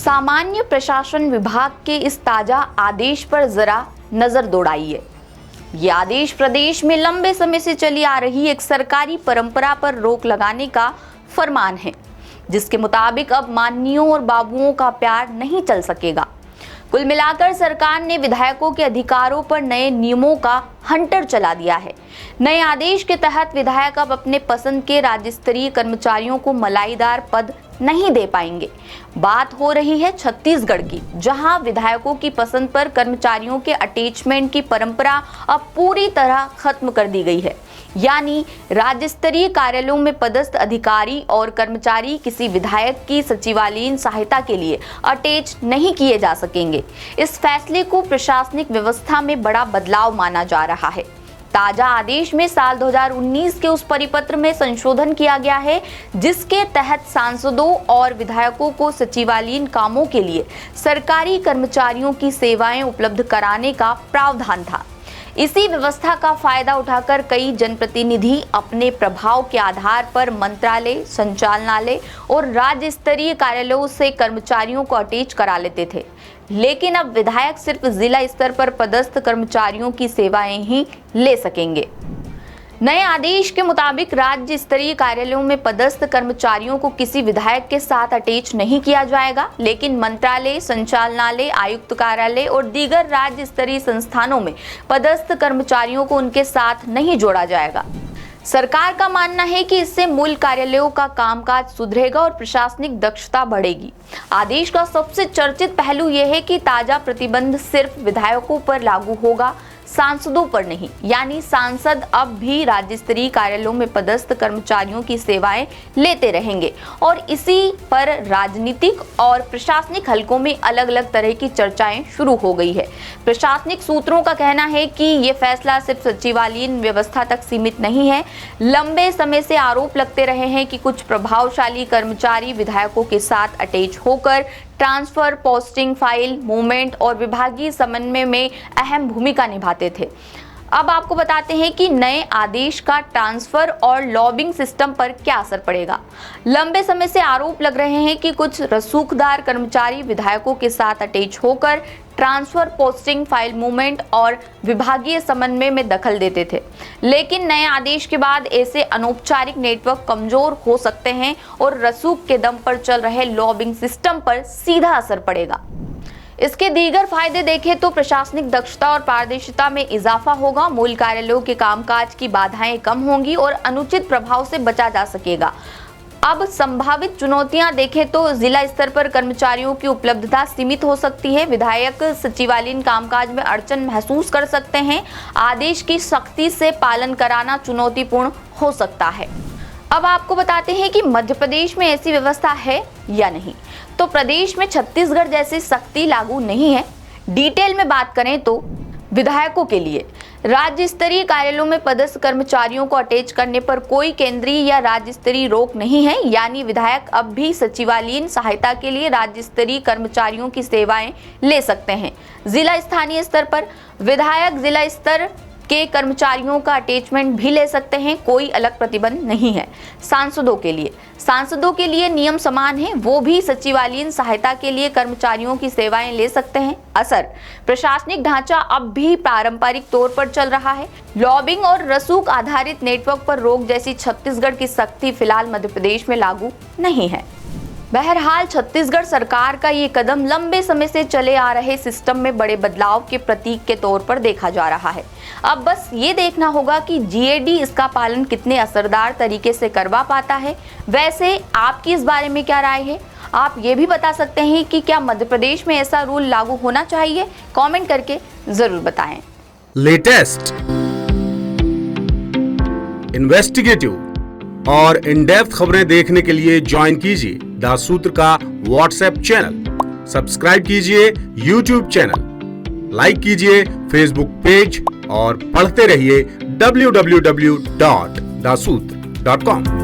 सामान्य प्रशासन विभाग के इस ताजा आदेश पर जरा नजर दौड़ाइए। ये आदेश प्रदेश में लंबे समय से चली आ रही एक सरकारी परंपरा पर रोक लगाने का फरमान है, जिसके मुताबिक अब माननीयों और बाबुओं का प्यार नहीं चल सकेगा। कुल मिलाकर सरकार ने विधायकों के अधिकारों पर नए नियमों का हंटर चला दिया है। नए आदेश के तहत विधायक अब अपने पसंद के राज्य स्तरीय कर्मचारियों को मलाईदार पद नहीं दे पाएंगे। बात हो रही है छत्तीसगढ़ की, जहां विधायकों की पसंद पर कर्मचारियों के अटैचमेंट की परंपरा अब पूरी तरह खत्म कर दी गई है। यानी राज्य स्तरीय कार्यालयों में पदस्थ अधिकारी और कर्मचारी किसी विधायक की सचिवालयीन सहायता के लिए अटैच नहीं किए जा सकेंगे। इस फैसले को प्रशासनिक व्यवस्था में बड़ा बदलाव माना जा रहा है। ताजा आदेश में साल 2019 के उस परिपत्र में संशोधन किया गया है, जिसके तहत सांसदों और विधायकों को सचिवालयीन कामों के लिए सरकारी कर्मचारियों की सेवाएं उपलब्ध कराने का प्रावधान था। इसी व्यवस्था का फायदा उठाकर कई जनप्रतिनिधि अपने प्रभाव के आधार पर मंत्रालय, संचालनालय और राज्य स्तरीय कार्यालयों से कर्मचारियों को अटैच करा लेते थे। लेकिन अब विधायक सिर्फ जिला स्तर पर पदस्थ कर्मचारियों की सेवाएं ही ले सकेंगे। नए आदेश के मुताबिक राज्य स्तरीय कार्यालयों में पदस्थ कर्मचारियों को किसी विधायक के साथ अटैच नहीं किया जाएगा, लेकिन मंत्रालय, संचालनालय, आयुक्त कार्यालय और दीगर राज्य स्तरीय संस्थानों में पदस्थ कर्मचारियों को उनके साथ नहीं जोड़ा जाएगा। सरकार का मानना है कि इससे मूल कार्यालयों का कामकाज सुधरेगा और प्रशासनिक दक्षता बढ़ेगी। आदेश का सबसे चर्चित पहलू यह है कि ताजा प्रतिबंध सिर्फ विधायकों पर लागू होगा, सांसदों पर नहीं। यानी सांसद अब भी राज्य स्तरीय कार्यालयों में पदस्थ कर्मचारियों की सेवाएं लेते रहेंगे और इसी पर राजनीतिक और प्रशासनिक हलकों में अलग अलग तरह की चर्चाएं शुरू हो गई है। प्रशासनिक सूत्रों का कहना है कि ये फैसला सिर्फ सचिवालयीन व्यवस्था तक सीमित नहीं है। लंबे समय से आरोप लगते रहे हैं कि कुछ प्रभावशाली कर्मचारी विधायकों के साथ अटैच होकर ट्रांसफर, पोस्टिंग, फाइल मूवमेंट और विभागीय समन्वय में अहम भूमिका निभाते थे। अब आपको बताते हैं कि नए आदेश का ट्रांसफर और लॉबिंग सिस्टम पर क्या असर पड़ेगा। लंबे समय से आरोप लग रहे हैं कि कुछ रसूखदार कर्मचारी विधायकों के साथ अटैच होकर ट्रांसफर, पोस्टिंग, फाइल मूवमेंट और विभागीय समन्वय में दखल देते थे। लेकिन नए आदेश के बाद ऐसे अनौपचारिक नेटवर्क कमजोर हो सकते हैं और रसूख के दम पर चल रहे लॉबिंग सिस्टम पर सीधा असर पड़ेगा। इसके दीगर फायदे देखें तो प्रशासनिक दक्षता और पारदर्शिता में इजाफा होगा, मूल कार्यालयों के कामकाज की बाधाएं कम होंगी और अनुचित प्रभाव से बचा जा सकेगा। अब संभावित चुनौतियां देखें तो जिला स्तर पर कर्मचारियों की उपलब्धता सीमित हो सकती है। विधायक सचिवालयीन कामकाज में अड़चन महसूस कर सकते हैं। आदेश की सख्ती से पालन कराना चुनौतीपूर्ण हो सकता है। अब आपको बताते हैं कि मध्य प्रदेश में ऐसी व्यवस्था है या नहीं। तो प्रदेश में छत्तीसगढ़ जैसी सख्ती लागू नहीं है। डिटेल में बात करें तो विधायकों के लिए राज्य स्तरीय कार्यालयों में पदस्थ कर्मचारियों को अटैच करने पर कोई केंद्रीय या राज्य स्तरीय रोक नहीं है। यानी विधायक अब भी सचिवालयीन सहायता के लिए राज्य स्तरीय कर्मचारियों की सेवाएं ले सकते हैं। जिला स्थानीय स्तर पर विधायक जिला स्तर के कर्मचारियों का अटैचमेंट भी ले सकते हैं, कोई अलग प्रतिबंध नहीं है। सांसदों के लिए नियम समान है, वो भी सचिवालयीन सहायता के लिए कर्मचारियों की सेवाएं ले सकते हैं। असर प्रशासनिक ढांचा अब भी पारंपरिक तौर पर चल रहा है। लॉबिंग और रसूख आधारित नेटवर्क पर रोक जैसी छत्तीसगढ़ की सख्ती फिलहाल मध्य प्रदेश में लागू नहीं है। बहरहाल छत्तीसगढ़ सरकार का ये कदम लंबे समय से चले आ रहे सिस्टम में बड़े बदलाव के प्रतीक के तौर पर देखा जा रहा है। अब बस ये देखना होगा कि जीएडी इसका पालन कितने असरदार तरीके से करवा पाता है। वैसे आपकी इस बारे में क्या राय है? आप ये भी बता सकते हैं कि क्या मध्य प्रदेश में ऐसा रूल लागू होना चाहिए? कमेंट करके जरूर बताएं। लेटेस्ट, इन्वेस्टिगेटिव और इन डेप्थ खबरें देखने के लिए ज्वाइन कीजिए द सूत्र का व्हाट्सएप चैनल, सब्सक्राइब कीजिए यूट्यूब चैनल, लाइक कीजिए फेसबुक पेज और पढ़ते रहिए www.daसूत्र.com।